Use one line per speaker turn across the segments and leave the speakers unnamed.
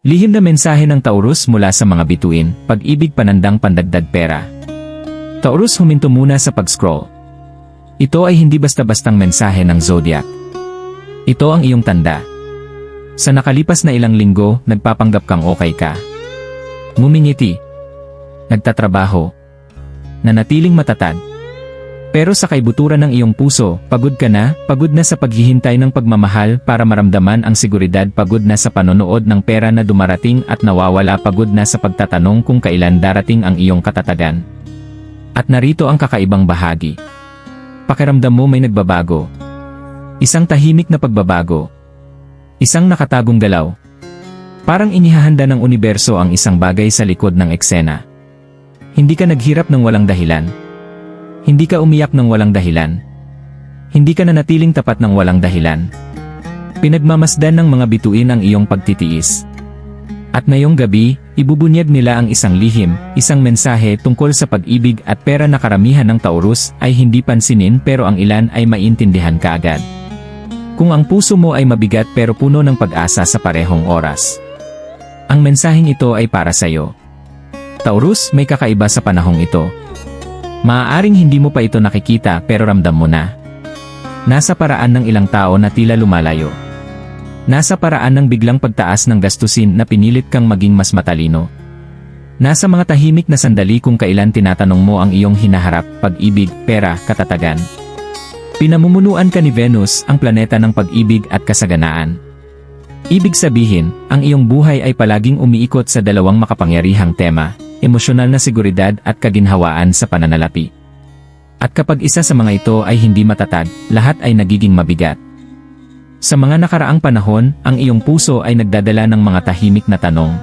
Lihim na mensahe ng Taurus mula sa mga bituin, pag-ibig panandang pandagdag pera. Taurus, huminto muna sa pag-scroll. Ito ay hindi basta-bastang mensahe ng zodiac. Ito ang iyong tanda. Sa nakalipas na ilang linggo, nagpapanggap kang okay ka. Ngumingiti. Nagtatrabaho. Nanatiling matatag. Pero sa kaibuturan ng iyong puso, pagod na sa paghihintay ng pagmamahal para maramdaman ang seguridad, pagod na sa panonood ng pera na dumarating at nawawala, pagod na sa pagtatanong kung kailan darating ang iyong katatagan. At narito ang kakaibang bahagi. Pakiramdam mo may nagbabago. Isang tahimik na pagbabago. Isang nakatagong galaw. Parang inihahanda ng universo ang isang bagay sa likod ng eksena. Hindi ka naghirap ng walang dahilan. Hindi ka umiyak ng walang dahilan. Hindi ka nanatiling tapat ng walang dahilan. Pinagmamasdan ng mga bituin ang iyong pagtitiis. At ngayong gabi, ibubunyag nila ang isang lihim, isang mensahe tungkol sa pag-ibig at pera na karamihan ng Taurus ay hindi pansinin, pero ang ilan ay maintindihan kaagad. Kung ang puso mo ay mabigat pero puno ng pag-asa sa parehong oras, ang mensaheng ito ay para sa iyo. Taurus, may kakaiba sa panahong ito. Maaaring hindi mo pa ito nakikita pero ramdam mo na. Nasa paraan ng ilang tao na tila lumalayo. Nasa paraan ng biglang pagtaas ng gastusin na pinilit kang maging mas matalino. Nasa mga tahimik na sandali kung kailan tinatanong mo ang iyong hinaharap, pag-ibig, pera, katatagan. Pinamumunuan ka ni Venus, ang planeta ng pag-ibig at kasaganaan. Ibig sabihin, ang iyong buhay ay palaging umiikot sa dalawang makapangyarihang tema, emosyonal na seguridad at kaginhawaan sa pananalapi. At kapag isa sa mga ito ay hindi matatag, lahat ay nagiging mabigat. Sa mga nakaraang panahon, ang iyong puso ay nagdadala ng mga tahimik na tanong.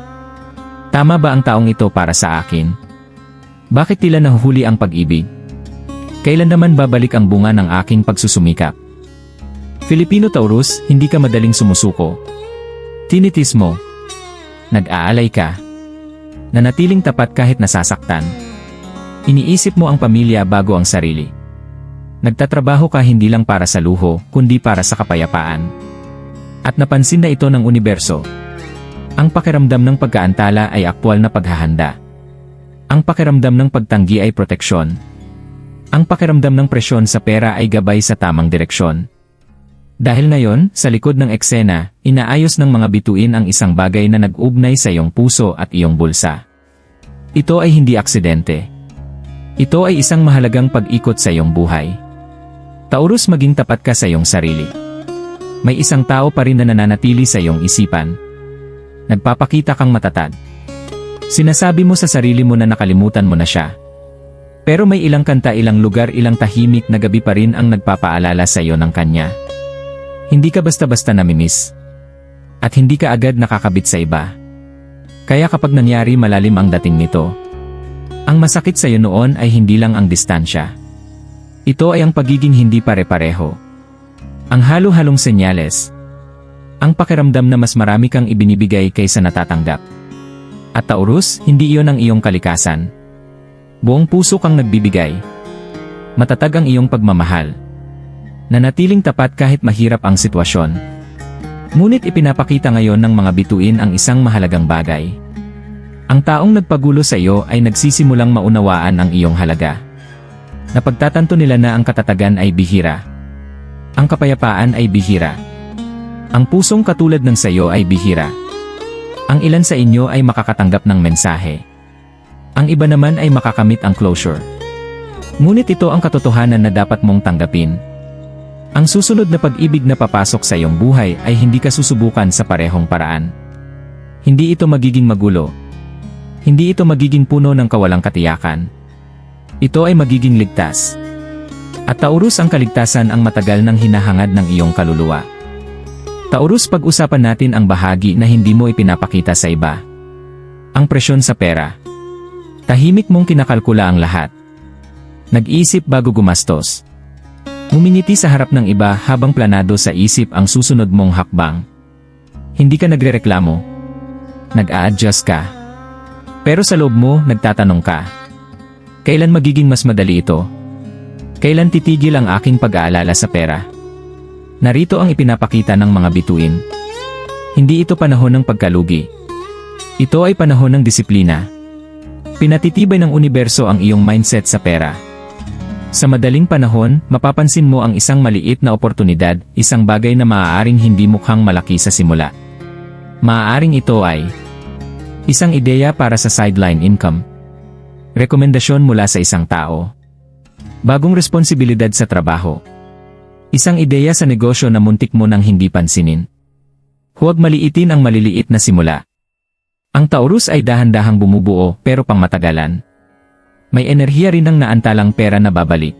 Tama ba ang taong ito para sa akin? Bakit tila nahuhuli ang pag-ibig? Kailan naman babalik ang bunga ng aking pagsusumikap? Filipino Taurus, hindi ka madaling sumusuko. Tinitis mo. Nag-aalay ka. Nanatiling tapat kahit nasasaktan. Iniisip mo ang pamilya bago ang sarili. Nagtatrabaho ka hindi lang para sa luho, kundi para sa kapayapaan. At napansin na ito ng universo. Ang pakiramdam ng pagkaantala ay aktwal na paghahanda. Ang pakiramdam ng pagtanggi ay proteksyon. Ang pakiramdam ng presyon sa pera ay gabay sa tamang direksyon. Dahil ngayon, sa likod ng eksena, inaayos ng mga bituin ang isang bagay na nag-ugnay sa iyong puso at iyong bulsa. Ito ay hindi aksidente. Ito ay isang mahalagang pag-ikot sa iyong buhay. Taurus, maging tapat ka sa iyong sarili. May isang tao pa rin na nananatili sa iyong isipan. Nagpapakita kang matatag. Sinasabi mo sa sarili mo na nakalimutan mo na siya. Pero may ilang kanta, ilang lugar, ilang tahimik na gabi pa rin ang nagpapaalala sa iyo ng kanya. Hindi ka basta-basta namimiss. At hindi ka agad nakakabit sa iba. Kaya kapag nangyari, malalim ang dating nito. Ang masakit sa iyo noon ay hindi lang ang distansya. Ito ay ang pagiging hindi pare-pareho. Ang halo-halong senyales. Ang pakiramdam na mas marami kang ibinibigay kaysa natatanggap. At Taurus, hindi iyon ang iyong kalikasan. Buong puso kang nagbibigay. Matatag ang iyong pagmamahal. Nanatiling tapat kahit mahirap ang sitwasyon. Ngunit ipinapakita ngayon ng mga bituin ang isang mahalagang bagay. Ang taong nagpagulo sa iyo ay nagsisimulang maunawaan ang iyong halaga. Napagtatanto nila na ang katatagan ay bihira. Ang kapayapaan ay bihira. Ang pusong katulad ng sa iyo ay bihira. Ang ilan sa inyo ay makakatanggap ng mensahe. Ang iba naman ay makakamit ang closure. Ngunit ito ang katotohanan na dapat mong tanggapin. Ang susunod na pag-ibig na papasok sa iyong buhay ay hindi ka susubukan sa parehong paraan. Hindi ito magiging magulo. Hindi ito magiging puno ng kawalang katiyakan. Ito ay magiging ligtas. At Taurus, ang kaligtasan ang matagal nang hinahangad ng iyong kaluluwa. Taurus, pag-usapan natin ang bahagi na hindi mo ipinapakita sa iba. Ang presyon sa pera. Tahimik mong kinakalkula ang lahat. Nag-isip bago gumastos. Ngumingiti sa harap ng iba habang planado sa isip ang susunod mong hakbang. Hindi ka nagrereklamo. Nag-a-adjust ka. Pero sa loob mo, nagtatanong ka. Kailan magiging mas madali ito? Kailan titigil ang aking pag-aalala sa pera? Narito ang ipinapakita ng mga bituin. Hindi ito panahon ng pagkalugi. Ito ay panahon ng disiplina. Pinatitibay ng universo ang iyong mindset sa pera. Sa madaling panahon, mapapansin mo ang isang maliit na oportunidad, isang bagay na maaaring hindi mukhang malaki sa simula. Maaaring ito ay isang ideya para sa sideline income, rekomendasyon mula sa isang tao, bagong responsibilidad sa trabaho, isang ideya sa negosyo na muntik mo nang hindi pansinin. Huwag maliitin ang maliliit na simula. Ang Taurus ay dahan-dahang bumubuo pero pangmatagalan. May enerhiya rin ng naantalang pera na babalik.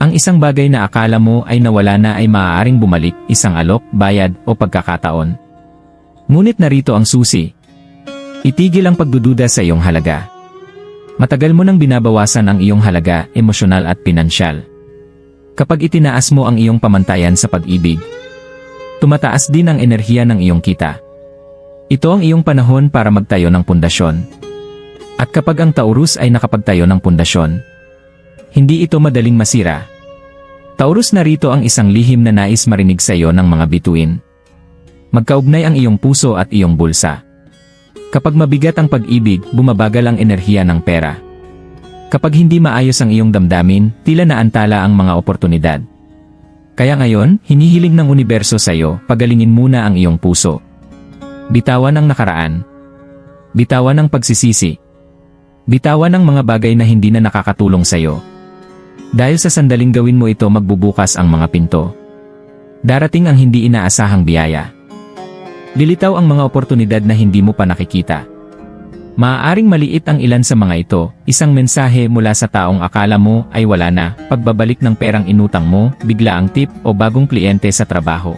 Ang isang bagay na akala mo ay nawala na ay maaaring bumalik, isang alok, bayad o pagkakataon. Ngunit narito ang susi. Itigil ang pagdududa sa iyong halaga. Matagal mo nang binabawasan ang iyong halaga, emosyonal at pinansyal. Kapag itinaas mo ang iyong pamantayan sa pag-ibig, tumataas din ang enerhiya ng iyong kita. Ito ang iyong panahon para magtayo ng pundasyon. At kapag ang Taurus ay nakapagtayo ng pundasyon, hindi ito madaling masira. Taurus, narito ang isang lihim na nais marinig sa iyo ng mga bituin. Magkaugnay ang iyong puso at iyong bulsa. Kapag mabigat ang pag-ibig, bumabagal ang enerhiya ng pera. Kapag hindi maayos ang iyong damdamin, tila naantala ang mga oportunidad. Kaya ngayon, hinihiling ng universo sa iyo, pagalingin muna ang iyong puso. Bitawan ang nakaraan. Bitawan ang pagsisisi. Bitawan ang mga bagay na hindi na nakakatulong sa iyo. Dahil sa sandaling gawin mo ito, magbubukas ang mga pinto. Darating ang hindi inaasahang biyaya. Lilitaw ang mga oportunidad na hindi mo pa nakikita. Maaaring maliit ang ilan sa mga ito, isang mensahe mula sa taong akala mo ay wala na, pagbabalik ng perang inutang mo, bigla ang tip o bagong kliyente sa trabaho.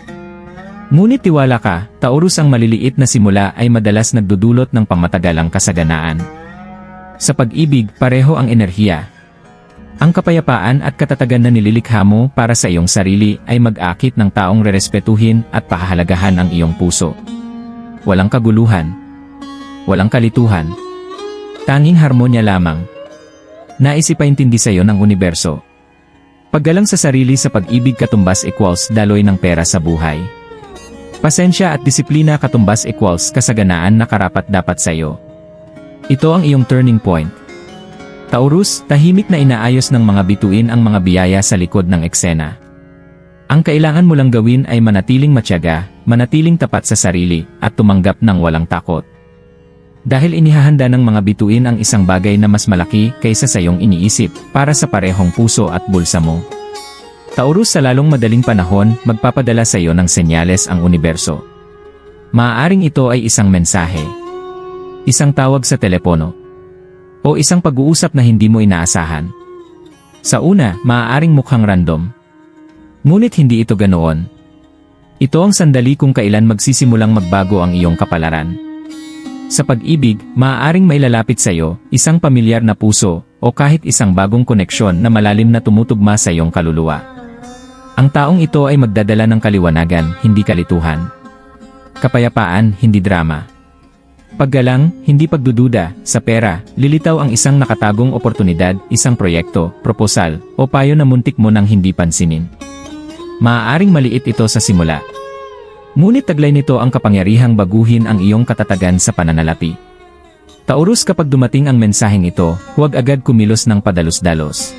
Ngunit tiwala ka, Taurus, ang maliliit na simula ay madalas nagdudulot ng pangmatagalang kasaganaan. Sa pag-ibig, pareho ang enerhiya. Ang kapayapaan at katatagan na nililikha mo para sa iyong sarili ay mag-akit ng taong rerespetuhin at pahahalagahan ang iyong puso. Walang kaguluhan. Walang kalituhan. Tanging harmonya lamang. Nais ipaintindi sa iyo ng universo. Paggalang sa sarili sa pag-ibig katumbas equals daloy ng pera sa buhay. Pasensya at disiplina katumbas equals kasaganaan na karapat-dapat sa iyo. Ito ang iyong turning point. Taurus, tahimik na inaayos ng mga bituin ang mga biyaya sa likod ng eksena. Ang kailangan mo lang gawin ay manatiling matyaga, manatiling tapat sa sarili, at tumanggap ng walang takot. Dahil inihahanda ng mga bituin ang isang bagay na mas malaki kaysa sa iyong iniisip, para sa parehong puso at bulsa mo. Taurus, sa lalong madaling panahon, magpapadala sa iyo ng senyales ang universo. Maaaring ito ay isang mensahe, isang tawag sa telepono, o isang pag-uusap na hindi mo inaasahan. Sa una, maaaring mukhang random. Ngunit hindi ito ganoon. Ito ang sandali kung kailan magsisimulang magbago ang iyong kapalaran. Sa pag-ibig, maaaring mailalapit sa iyo, isang pamilyar na puso, o kahit isang bagong koneksyon na malalim na tumutugma sa iyong kaluluwa. Ang taong ito ay magdadala ng kaliwanagan, hindi kalituhan. Kapayapaan, hindi drama. Paggalang, hindi pagdududa. Sa pera, lilitaw ang isang nakatagong oportunidad, isang proyekto, proposal, o payo na muntik mo nang hindi pansinin. Maaaring maliit ito sa simula. Ngunit taglay nito ang kapangyarihang baguhin ang iyong katatagan sa pananalapi. Taurus, kapag dumating ang mensaheng ito, huwag agad kumilos ng padalos-dalos.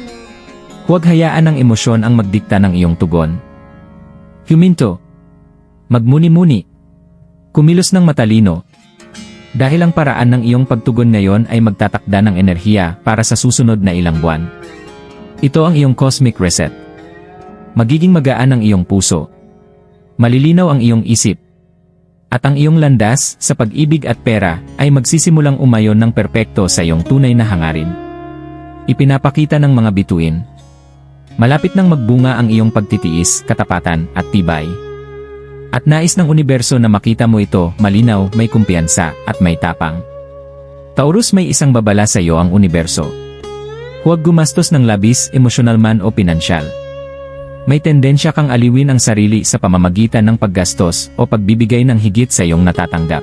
Huwag hayaan ang emosyon ang magdikta ng iyong tugon. Huminto. Magmuni-muni. Kumilos ng matalino. Dahil ang paraan ng iyong pagtugon ngayon ay magtatakda ng enerhiya para sa susunod na ilang buwan. Ito ang iyong cosmic reset. Magiging magaan ang iyong puso. Malilinaw ang iyong isip. At ang iyong landas sa pag-ibig at pera ay magsisimulang umayon ng perpekto sa iyong tunay na hangarin. Ipinapakita ng mga bituin. Malapit nang magbunga ang iyong pagtitiis, katapatan, at tibay. At nais ng universo na makita mo ito, malinaw, may kumpiyansa, at may tapang. Taurus, may isang babala sa iyo ang universo. Huwag gumastos ng labis, emosyonal man o pinansyal. May tendensya kang aliwin ang sarili sa pamamagitan ng paggastos o pagbibigay ng higit sa iyong natatanggap.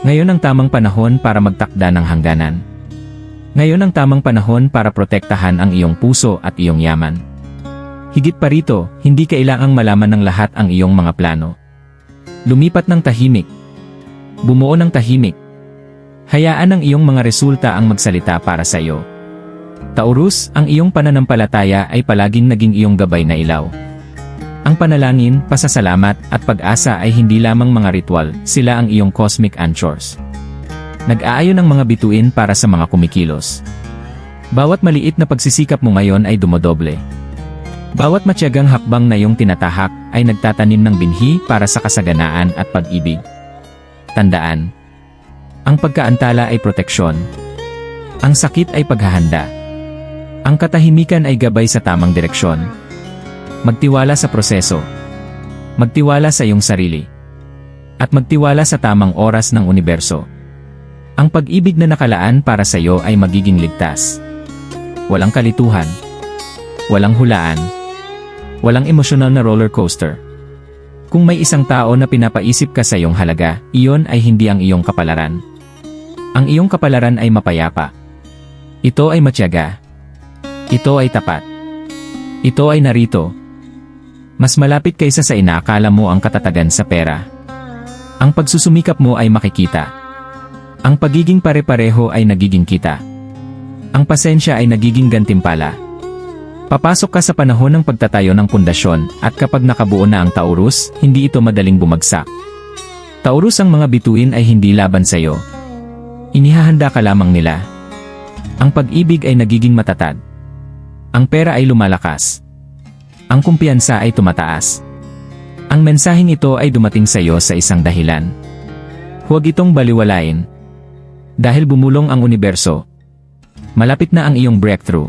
Ngayon ang tamang panahon para magtakda ng hangganan. Ngayon ang tamang panahon para protektahan ang iyong puso at iyong yaman. Higit pa rito, hindi kailangang malaman ng lahat ang iyong mga plano. Lumipat ng tahimik. Bumuo ng tahimik. Hayaan ang iyong mga resulta ang magsalita para sa iyo. Taurus, ang iyong pananampalataya ay palaging naging iyong gabay na ilaw. Ang panalangin, pasasalamat, at pag-asa ay hindi lamang mga ritual, sila ang iyong cosmic anchors. Nag-aayon ang mga bituin para sa mga kumikilos. Bawat maliit na pagsisikap mo ngayon ay dumodoble. Bawat matyagang hakbang na iyong tinatahak ay nagtatanim ng binhi para sa kasaganaan at pag-ibig. Tandaan, ang pagkaantala ay proteksyon. Ang sakit ay paghahanda. Ang katahimikan ay gabay sa tamang direksyon. Magtiwala sa proseso. Magtiwala sa iyong sarili. At magtiwala sa tamang oras ng universo. Ang pag-ibig na nakalaan para sa iyo ay magiging ligtas. Walang kalituhan. Walang hulaan. Walang emosyonal na roller coaster. Kung may isang tao na pinapaisip ka sa iyong halaga, iyon ay hindi ang iyong kapalaran. Ang iyong kapalaran ay mapayapa. Ito ay matyaga. Ito ay tapat. Ito ay narito. Mas malapit kaysa sa inaakala mo ang katatagan sa pera. Ang pagsusumikap mo ay makikita. Ang pagiging pare-pareho ay nagiging kita. Ang pasensya ay nagiging gantimpala. Papasok ka sa panahon ng pagtatayo ng pundasyon at kapag nakabuo na ang Taurus, hindi ito madaling bumagsak. Taurus, ang mga bituin ay hindi laban sa iyo. Inihahanda ka lamang nila. Ang pag-ibig ay nagiging matatag. Ang pera ay lumalakas. Ang kumpiyansa ay tumataas. Ang mensaheng ito ay dumating sa iyo sa isang dahilan. Huwag itong baliwalain. Dahil bumulong ang universo. Malapit na ang iyong breakthrough.